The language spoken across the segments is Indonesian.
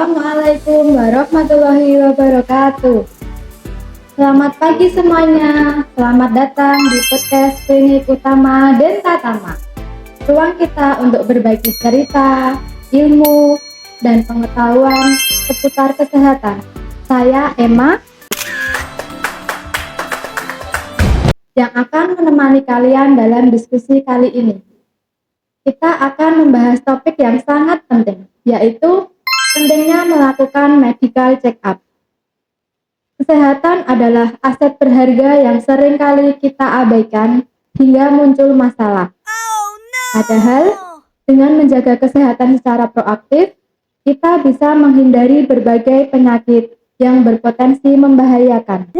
Assalamualaikum warahmatullahi wabarakatuh. Selamat pagi semuanya. Selamat datang di podcast Klinik Utama Denta Tama. Ruang kita untuk berbagi cerita, ilmu, dan pengetahuan seputar kesehatan. Saya Emma yang akan menemani kalian dalam diskusi kali ini. Kita akan membahas topik yang sangat penting, yaitu pentingnya melakukan medical check-up. Kesehatan adalah aset berharga yang sering kali kita abaikan hingga muncul masalah. Padahal, dengan menjaga kesehatan secara proaktif, kita bisa menghindari berbagai penyakit yang berpotensi membahayakan.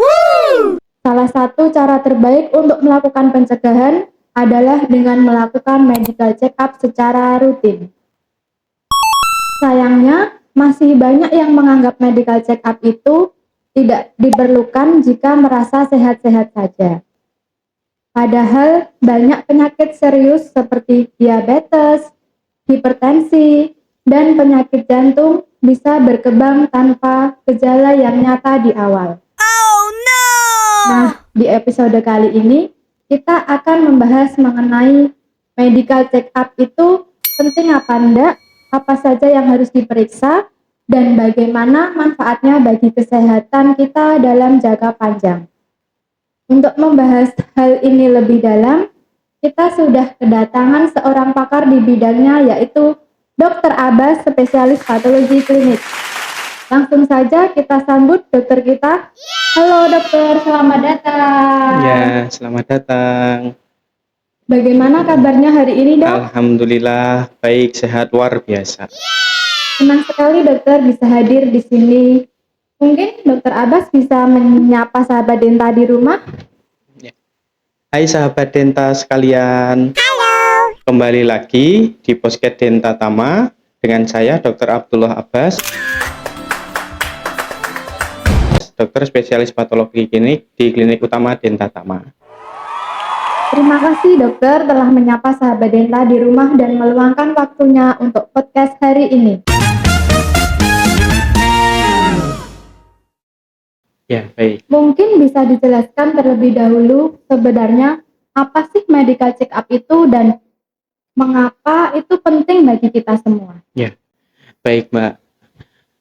Salah satu cara terbaik untuk melakukan pencegahan adalah dengan melakukan medical check-up secara rutin. Sayangnya, masih banyak yang menganggap medical check-up itu tidak diperlukan jika merasa sehat-sehat saja. Padahal banyak penyakit serius seperti diabetes, hipertensi, dan penyakit jantung bisa berkembang tanpa gejala yang nyata di awal. Nah, di episode kali ini kita akan membahas mengenai medical check-up itu penting apa enggak, apa saja yang harus diperiksa, dan bagaimana manfaatnya bagi kesehatan kita dalam jangka panjang. Untuk membahas hal ini lebih dalam, kita sudah kedatangan seorang pakar di bidangnya, yaitu Dr. Abbas, spesialis patologi klinik. Langsung saja kita sambut dokter kita. Halo dokter, selamat datang. Ya, selamat datang. Bagaimana kabarnya hari ini, Dok? Alhamdulillah, baik, sehat, luar biasa. Senang sekali dokter bisa hadir di sini. Mungkin dokter Abbas bisa menyapa sahabat Denta di rumah. Hai sahabat Denta sekalian. Halo. Kembali lagi di podcast Denta Tama dengan saya Dr. Abdullah Abbas, dokter spesialis patologi klinik di Klinik Utama Denta Tama. Terima kasih dokter telah menyapa sahabat Denta di rumah dan meluangkan waktunya untuk podcast hari ini. Ya, baik. Mungkin bisa dijelaskan terlebih dahulu sebenarnya apa sih medical check-up itu dan mengapa itu penting bagi kita semua? Ya, baik Mbak.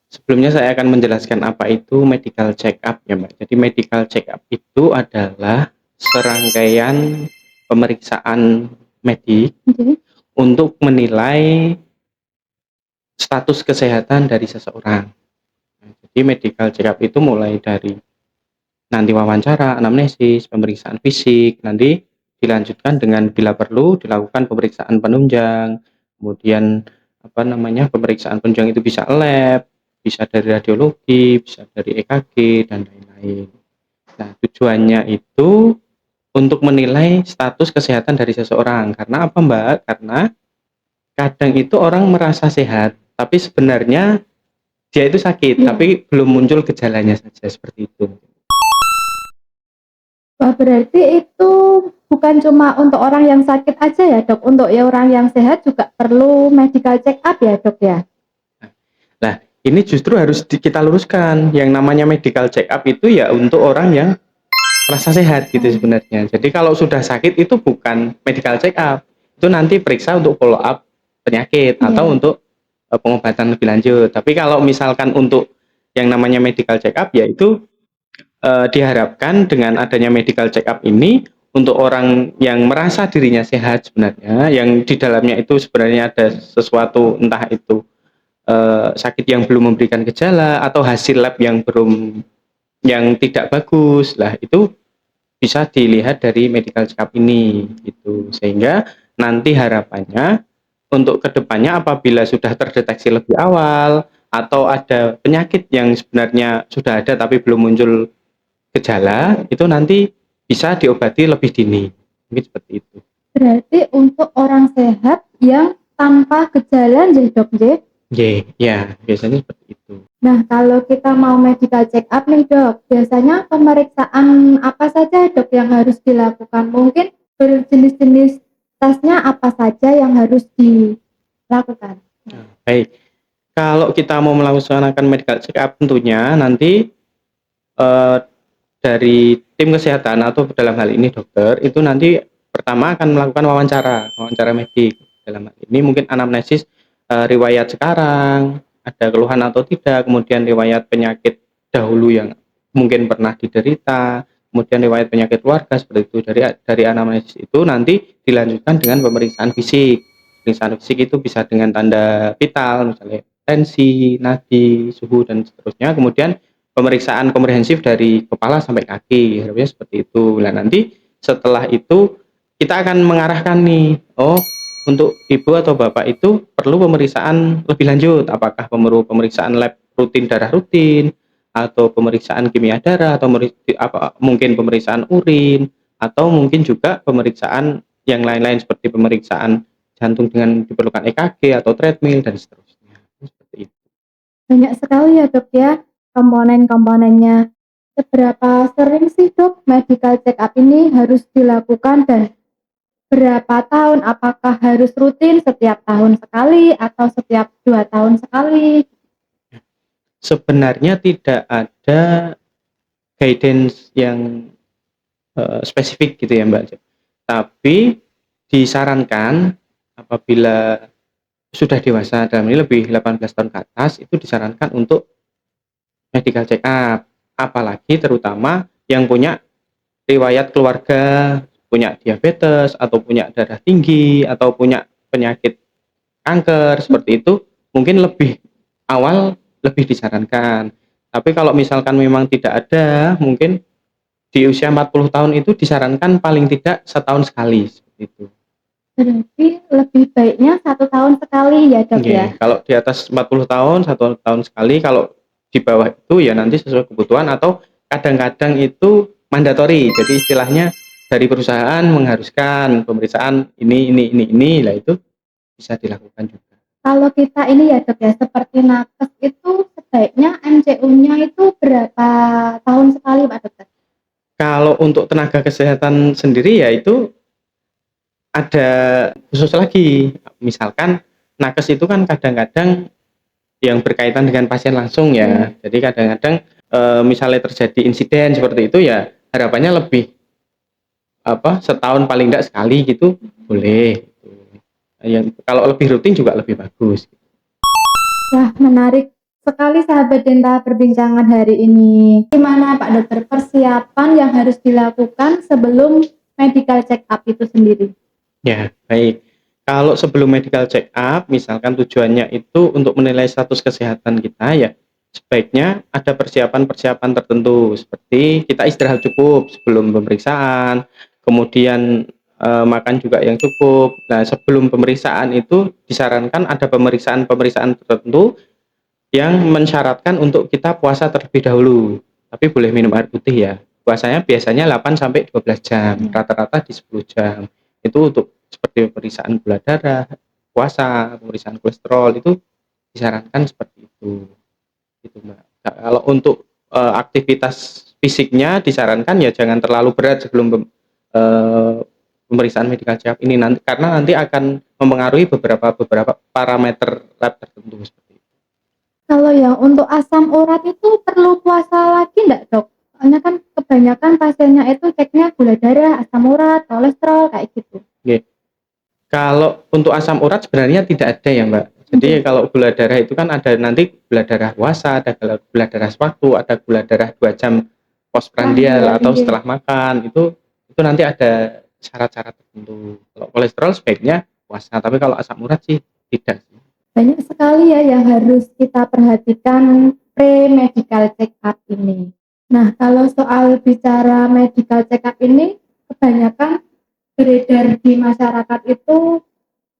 Sebelumnya saya akan menjelaskan apa itu medical check-up ya Mbak. Jadi medical check-up itu adalah serangkaian pemeriksaan medik untuk menilai status kesehatan dari seseorang. Jadi medical check-up itu mulai dari nanti wawancara, anamnesis, pemeriksaan fisik, nanti dilanjutkan dengan bila perlu dilakukan pemeriksaan penunjang, kemudian pemeriksaan penunjang itu bisa lab, bisa dari radiologi, bisa dari EKG dan lain-lain. Nah, tujuannya itu untuk menilai status kesehatan dari seseorang. Karena apa Mbak? Karena kadang itu orang merasa sehat, tapi sebenarnya dia itu sakit, tapi belum muncul gejalanya saja, seperti itu. Wah, berarti itu bukan cuma untuk orang yang sakit aja ya dok, untuk orang yang sehat juga perlu medical check-up ya dok ya? Nah, ini justru harus kita luruskan. Yang namanya medical check-up itu ya untuk orang yang merasa sehat gitu sebenarnya. Jadi kalau sudah sakit itu bukan medical check-up, itu nanti periksa untuk follow up penyakit atau untuk pengobatan lebih lanjut. Tapi kalau misalkan untuk yang namanya medical check-up ya itu diharapkan dengan adanya medical check-up ini untuk orang yang merasa dirinya sehat sebenarnya, yang di dalamnya itu sebenarnya ada sesuatu, entah itu sakit yang belum memberikan gejala atau hasil lab yang tidak bagus lah, itu bisa dilihat dari medical check-up ini gitu. Sehingga nanti harapannya untuk kedepannya apabila sudah terdeteksi lebih awal atau ada penyakit yang sebenarnya sudah ada tapi belum muncul gejala, itu nanti bisa diobati lebih dini. Mungkin seperti itu. Berarti untuk orang sehat yang tanpa gejala dok, ya biasanya seperti itu. Nah, kalau kita mau medical check-up nih dok, biasanya pemeriksaan apa saja dok yang harus dilakukan? Mungkin berjenis-jenis tesnya apa saja yang harus dilakukan? Baik, Kalau kita mau melaksanakan medical check up tentunya nanti, eee, dari tim kesehatan atau dalam hal ini dokter, itu nanti pertama akan melakukan wawancara medik. Dalam hal ini mungkin anamnesis, riwayat sekarang, ada keluhan atau tidak, kemudian riwayat penyakit dahulu yang mungkin pernah diderita, kemudian riwayat penyakit keluarga seperti itu. Dari anamnesis itu nanti dilanjutkan dengan pemeriksaan fisik. Pemeriksaan fisik itu bisa dengan tanda vital, misalnya tensi, nadi, suhu, dan seterusnya. Kemudian pemeriksaan komprehensif dari kepala sampai kaki, harusnya seperti itu. Nah, nanti setelah itu kita akan mengarahkan nih, oh untuk ibu atau bapak itu perlu pemeriksaan lebih lanjut, apakah perlu pemeriksaan lab rutin darah rutin, atau pemeriksaan kimia darah, atau mungkin pemeriksaan urin, atau mungkin juga pemeriksaan yang lain-lain seperti pemeriksaan jantung dengan diperlukan EKG atau treadmill dan seterusnya. Seperti itu. Banyak sekali ya Dok ya komponen-komponennya. Seberapa sering sih Dok medical check up ini harus dilakukan dan berapa tahun? Apakah harus rutin setiap tahun sekali atau setiap 2 tahun sekali? Sebenarnya tidak ada guidance yang, spesifik gitu ya, Mbak. Tapi disarankan apabila sudah dewasa, dalam ini lebih 18 tahun ke atas, itu disarankan untuk medical check up. Apalagi terutama yang punya riwayat keluarga, punya diabetes, atau punya darah tinggi, atau punya penyakit kanker, seperti itu, mungkin lebih awal lebih disarankan. Tapi kalau misalkan memang tidak ada, mungkin di usia 40 tahun itu disarankan paling tidak setahun sekali, seperti itu. Berarti lebih baiknya 1 tahun sekali ya Dok ya? Nggih, kalau di atas 40 tahun, 1 tahun sekali, kalau di bawah itu ya nanti sesuai kebutuhan atau kadang-kadang itu mandatori. Jadi istilahnya dari perusahaan mengharuskan pemeriksaan ini, lah itu bisa dilakukan juga. Kalau kita ini ya Dok ya, seperti nakes itu sebaiknya MCU-nya itu berapa tahun sekali Pak Dokter? Kalau untuk tenaga kesehatan sendiri ya itu ada khusus lagi. Misalkan nakes itu kan kadang-kadang yang berkaitan dengan pasien langsung ya. Jadi kadang-kadang, misalnya terjadi insiden seperti itu ya harapannya lebih setahun paling tidak sekali gitu boleh, gitu. Yang kalau lebih rutin juga lebih bagus. Wah, menarik sekali sahabat Denta perbincangan hari ini. Gimana Pak Dokter persiapan yang harus dilakukan sebelum medical check up itu sendiri? Ya, baik. Kalau sebelum medical check up, misalkan tujuannya itu untuk menilai status kesehatan kita ya, sebaiknya ada persiapan-persiapan tertentu seperti kita istirahat cukup sebelum pemeriksaan, kemudian makan juga yang cukup. Nah, sebelum pemeriksaan itu disarankan ada pemeriksaan-pemeriksaan tertentu yang mensyaratkan untuk kita puasa terlebih dahulu. Tapi boleh minum air putih ya. Puasanya biasanya 8 sampai 12 jam, rata-rata di 10 jam. Itu untuk seperti pemeriksaan gula darah, puasa, pemeriksaan kolesterol itu disarankan seperti itu. Gitu, Mbak. Nah, kalau untuk aktivitas fisiknya disarankan ya jangan terlalu berat sebelum pemeriksaan medical check up ini nanti karena nanti akan mempengaruhi beberapa parameter lab tertentu seperti itu. Kalau yang untuk asam urat itu perlu puasa lagi enggak, Dok? Soalnya kan kebanyakan pasiennya itu ceknya gula darah, asam urat, kolesterol kayak gitu. Oke. Kalau untuk asam urat sebenarnya tidak ada ya, Mbak. Jadi kalau gula darah itu kan ada nanti gula darah puasa, ada gula darah sewaktu, ada gula darah 2 jam postprandial atau setelah makan, itu nanti ada syarat-syarat tertentu. Kalau kolesterol sebaiknya puasa, tapi kalau asam urat sih tidak sih. Banyak sekali ya yang harus kita perhatikan pre-medical check up ini. Nah, kalau soal bicara medical check up ini, kebanyakan beredar di masyarakat itu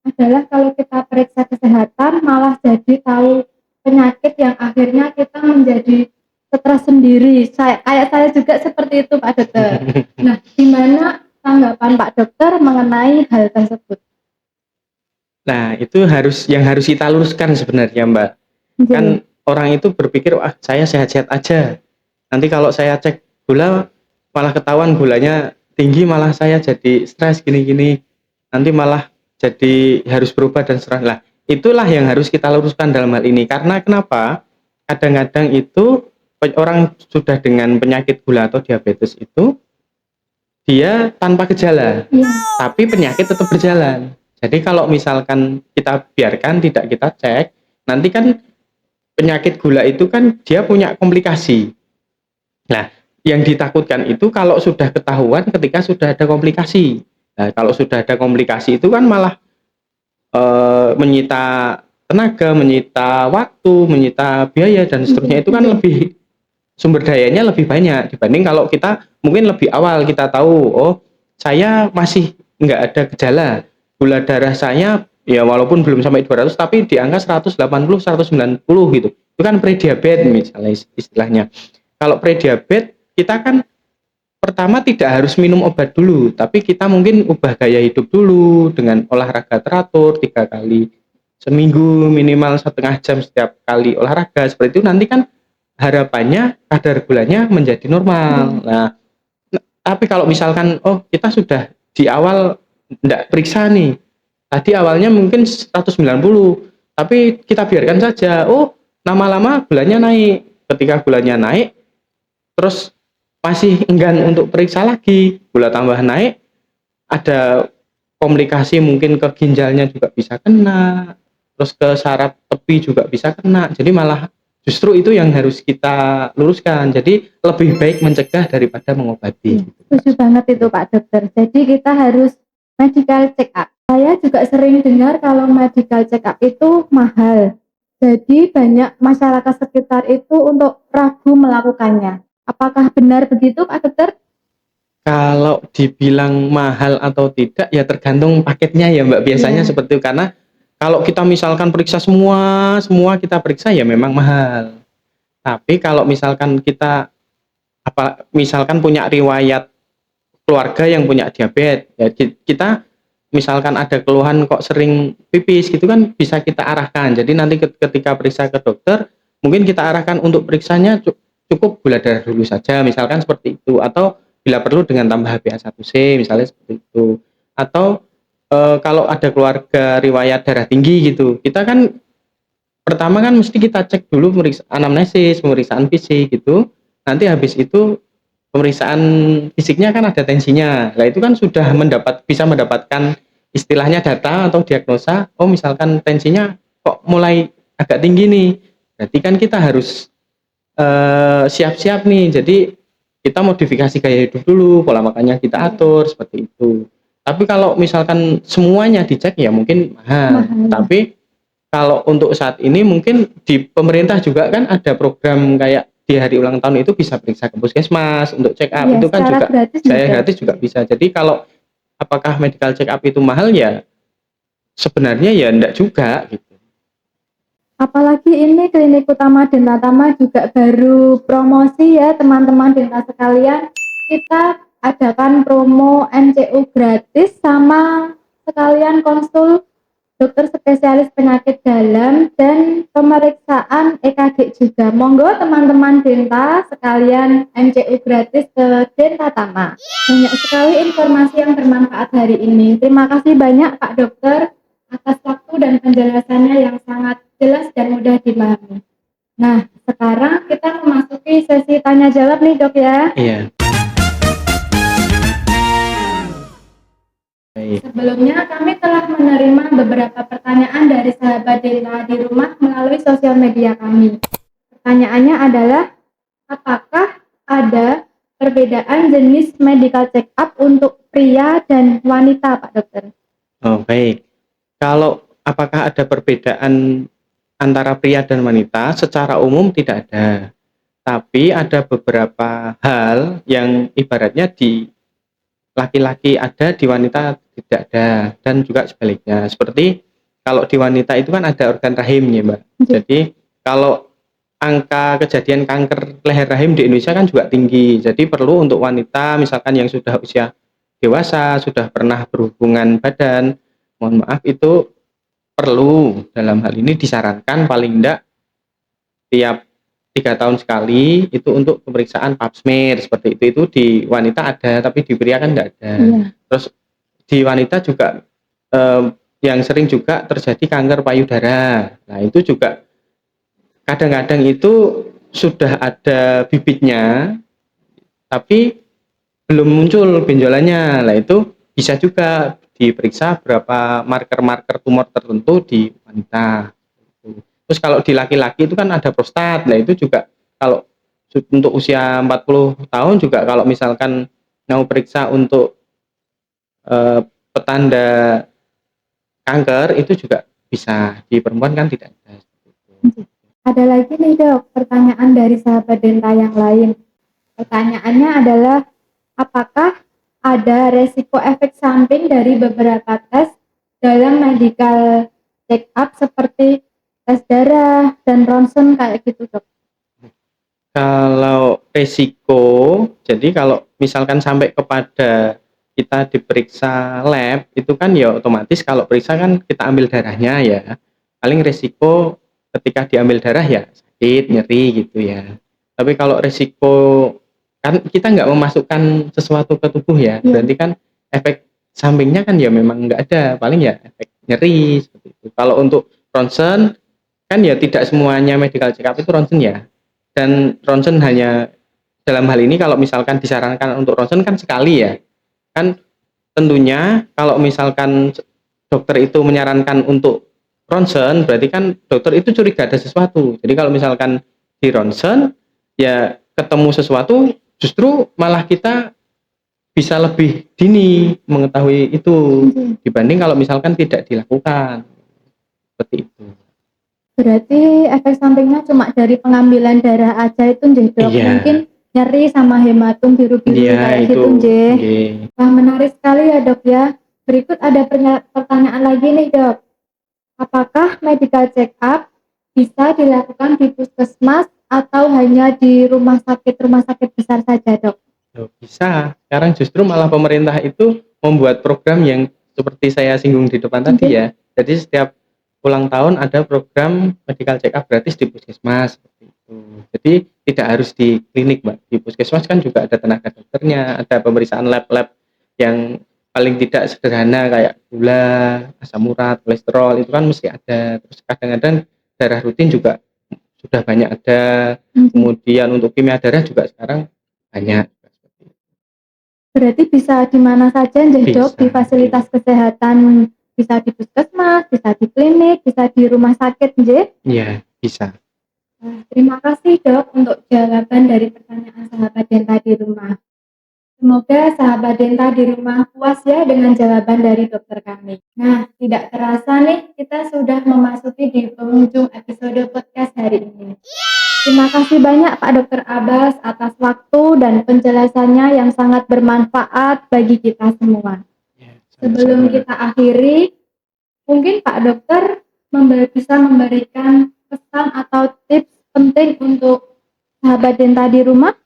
adalah kalau kita periksa kesehatan malah jadi tahu penyakit yang akhirnya kita menjadi stres sendiri. Kayak saya juga seperti itu Pak Dokter. Nah, gimana tanggapan Pak Dokter mengenai hal tersebut? Nah, itu yang harus kita luruskan sebenarnya, Mbak. Kan orang itu berpikir, "Wah, saya sehat-sehat aja. Nanti kalau saya cek gula malah ketahuan gulanya tinggi, malah saya jadi stres gini-gini. Nanti malah jadi harus berubah dan serah." Lah, itulah yang harus kita luruskan dalam hal ini. Karena kenapa? Kadang-kadang itu orang sudah dengan penyakit gula atau diabetes itu dia tanpa gejala, Iya. tapi penyakit tetap berjalan. Jadi kalau misalkan kita biarkan tidak kita cek, nanti kan penyakit gula itu kan dia punya komplikasi. Nah, yang ditakutkan itu kalau sudah ketahuan ketika sudah ada komplikasi. Nah, kalau sudah ada komplikasi itu kan malah menyita tenaga, menyita waktu, menyita biaya dan seterusnya, itu kan lebih sumber dayanya lebih banyak dibanding kalau kita mungkin lebih awal kita tahu, oh saya masih nggak ada gejala, gula darah saya ya walaupun belum sampai 200 tapi di angka 180 190 gitu, itu kan prediabetes misalnya istilahnya. Kalau prediabetes kita kan pertama tidak harus minum obat dulu, tapi kita mungkin ubah gaya hidup dulu dengan olahraga teratur 3 kali seminggu, minimal 1,5 jam setiap kali olahraga, seperti itu nanti kan harapannya kadar gulanya menjadi normal. Nah, tapi kalau misalkan oh kita sudah di awal tidak periksa nih, tadi awalnya mungkin 190, tapi kita biarkan saja, oh lama-lama gulanya naik. Ketika gulanya naik, terus masih enggan untuk periksa lagi, gula tambah naik, ada komplikasi mungkin ke ginjalnya juga bisa kena, terus ke saraf tepi juga bisa kena. Jadi malah justru itu yang harus kita luruskan. Jadi lebih baik mencegah daripada mengobati. Setuju banget itu Pak Dokter. Jadi kita harus medical check up. Saya juga sering dengar kalau medical check up itu mahal. Jadi banyak masyarakat sekitar itu untuk ragu melakukannya. Apakah benar begitu Pak Dokter? Kalau dibilang mahal atau tidak ya tergantung paketnya ya Mbak, biasanya Iya. seperti itu. Karena kalau kita misalkan periksa semua kita periksa ya memang mahal. Tapi kalau misalkan kita misalkan punya riwayat keluarga yang punya diabetes, ya kita misalkan ada keluhan kok sering pipis gitu kan bisa kita arahkan. Jadi nanti ketika periksa ke dokter, mungkin kita arahkan untuk periksanya cukup gula darah dulu saja, misalkan seperti itu, atau bila perlu dengan tambah HbA1c misalnya seperti itu. Atau kalau ada keluarga riwayat darah tinggi gitu, kita kan pertama kan mesti kita cek dulu pemeriksaan anamnesis, pemeriksaan fisik gitu. Nanti habis itu pemeriksaan fisiknya kan ada tensinya. Nah, itu kan sudah bisa mendapatkan istilahnya data atau diagnosa, oh misalkan tensinya kok mulai agak tinggi nih. Berarti kan kita harus siap-siap nih. Jadi kita modifikasi gaya hidup dulu, pola makannya kita atur seperti itu. Tapi kalau misalkan semuanya dicek ya mungkin mahal. Tapi kalau untuk saat ini mungkin di pemerintah juga kan ada program kayak di hari ulang tahun itu bisa periksa ke puskesmas untuk check up, Iya, itu kan secara juga gratis saya juga. gratis juga bisa. Jadi kalau apakah medical check up itu mahal ya sebenarnya ya enggak juga gitu. Apalagi ini Klinik Utama Dentatama juga baru promosi ya teman-teman Denta sekalian. Kita adakan promo MCU gratis sama sekalian konsul dokter spesialis penyakit dalam dan pemeriksaan EKG juga. Monggo teman-teman Denta sekalian MCU gratis ke Dentatama. Banyak sekali informasi yang bermanfaat hari ini. Terima kasih banyak Pak Dokter atas waktu dan penjelasannya yang sangat jelas dan mudah dipahami. Nah, sekarang kita memasuki sesi tanya jawab nih Dok ya. Iya. Baik. Sebelumnya kami telah menerima beberapa pertanyaan dari sahabat Denta di rumah melalui sosial media kami. Pertanyaannya adalah, apakah ada perbedaan jenis medical check up untuk pria dan wanita Pak Dokter? Oh, baik. Kalau apakah ada perbedaan antara pria dan wanita? Secara umum tidak ada. Tapi ada beberapa hal yang ibaratnya di laki-laki ada, di wanita tidak ada, dan juga sebaliknya. Seperti kalau di wanita itu kan ada organ rahimnya, Mbak. Jadi kalau angka kejadian kanker leher rahim di Indonesia kan juga tinggi. Jadi perlu untuk wanita misalkan yang sudah usia dewasa, sudah pernah berhubungan badan, mohon maaf itu perlu dalam hal ini disarankan paling tidak tiap 3 tahun sekali itu untuk pemeriksaan pap smear seperti itu di wanita ada tapi di pria kan tidak ada. Iya. Terus di wanita juga yang sering juga terjadi kanker payudara. Nah, itu juga kadang-kadang itu sudah ada bibitnya, tapi belum muncul benjolannya. Nah, itu bisa juga diperiksa berapa marker-marker tumor tertentu di wanita. Terus kalau di laki-laki itu kan ada prostat. Nah, itu juga kalau untuk usia 40 tahun juga kalau misalkan mau periksa untuk petanda kanker itu juga bisa, di perempuan kan tidak ada. Ada lagi nih dok, pertanyaan dari sahabat Denta yang lain. Pertanyaannya adalah, apakah ada resiko efek samping dari beberapa tes dalam medical check up seperti tes darah dan ronsen kayak gitu dok? Kalau resiko, jadi kalau misalkan sampai kepada kita diperiksa lab, itu kan ya otomatis kalau periksa kan kita ambil darahnya ya. Paling resiko ketika diambil darah ya sakit, nyeri gitu ya. Tapi kalau resiko kan kita nggak memasukkan sesuatu ke tubuh ya, berarti kan efek sampingnya kan ya memang nggak ada, paling ya efek nyeri seperti itu. Kalau untuk ronsen kan ya tidak semuanya medical check up itu ronsen ya. Dan ronsen hanya dalam hal ini kalau misalkan disarankan untuk ronsen kan sekali ya. Kan tentunya kalau misalkan dokter itu menyarankan untuk ronsen berarti kan dokter itu curiga ada sesuatu. Jadi kalau misalkan di ronsen ya ketemu sesuatu justru malah kita bisa lebih dini mengetahui itu dibanding kalau misalkan tidak dilakukan. Seperti itu. Berarti efek sampingnya cuma dari pengambilan darah aja itu nggih dok? Iya. Mungkin nyeri sama hematum biru-biru kayak gitu nggih. Wah, menarik sekali ya dok ya. Berikut ada pertanyaan lagi nih dok. Apakah medical check up bisa dilakukan di puskesmas atau hanya di rumah sakit besar saja dok? Bisa. Sekarang justru malah pemerintah itu membuat program yang seperti saya singgung di depan tadi ya. Jadi setiap ulang tahun ada program medical check up gratis di puskesmas seperti itu. Jadi tidak harus di klinik, Mbak. Di puskesmas kan juga ada tenaga dokternya, ada pemeriksaan lab-lab yang paling tidak sederhana kayak gula, asam urat, kolesterol itu kan mesti ada. Terus kadang-kadang darah rutin juga sudah banyak ada. Kemudian untuk kimia darah juga sekarang banyak. Berarti bisa di mana saja nggih dok, di fasilitas kesehatan, bisa di puskesmas, bisa di klinik, bisa di rumah sakit nggih? Iya, bisa. Terima kasih dok untuk jawaban dari pertanyaan sahabat Denta di rumah. Semoga sahabat Denta di rumah puas ya dengan jawaban dari dokter kami. Nah, tidak terasa nih kita sudah memasuki di penghujung episode podcast hari ini. Terima kasih banyak Pak Dokter Abbas atas waktu dan penjelasannya yang sangat bermanfaat bagi kita semua. Sebelum kita akhiri, mungkin Pak Dokter bisa memberikan pesan atau tips penting untuk sahabat Denta di rumah?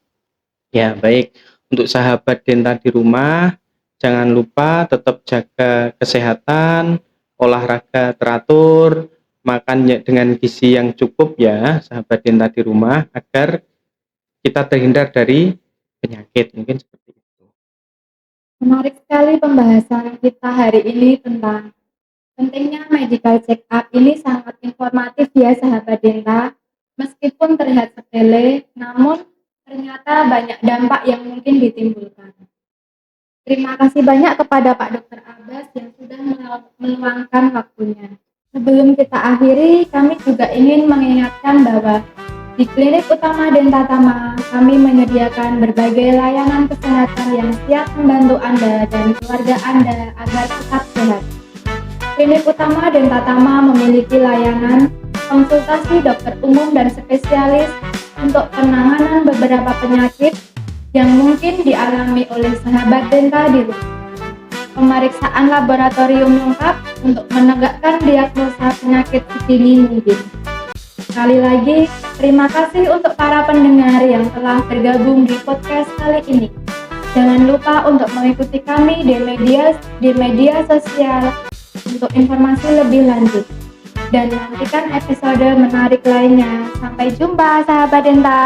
Ya, baik. Untuk sahabat Denta di rumah, jangan lupa tetap jaga kesehatan, olahraga teratur, makan dengan gizi yang cukup ya, sahabat Denta di rumah, agar kita terhindar dari penyakit. Mungkin seperti itu. Menarik sekali pembahasan kita hari ini tentang pentingnya medical check up. Ini sangat informatif ya sahabat Denta. Meskipun terlihat sepele, namun ternyata banyak dampak yang mungkin ditimbulkan. Terima kasih banyak kepada Pak Dr. Abbas yang sudah meluangkan waktunya. Sebelum kita akhiri, kami juga ingin mengingatkan bahwa di Klinik Utama Denta Tama, kami menyediakan berbagai layanan kesehatan yang siap membantu Anda dan keluarga Anda agar tetap sehat. Klinik Utama Denta Tama memiliki layanan konsultasi dokter umum dan spesialis untuk penanganan beberapa penyakit yang mungkin dialami oleh sahabat Denta di rumah. Pemeriksaan laboratorium lengkap untuk menegakkan diagnosa penyakit sedini mungkin. Sekali lagi, terima kasih untuk para pendengar yang telah bergabung di podcast kali ini. Jangan lupa untuk mengikuti kami di media sosial untuk informasi lebih lanjut. Dan nantikan episode menarik lainnya. Sampai jumpa sahabat Denta.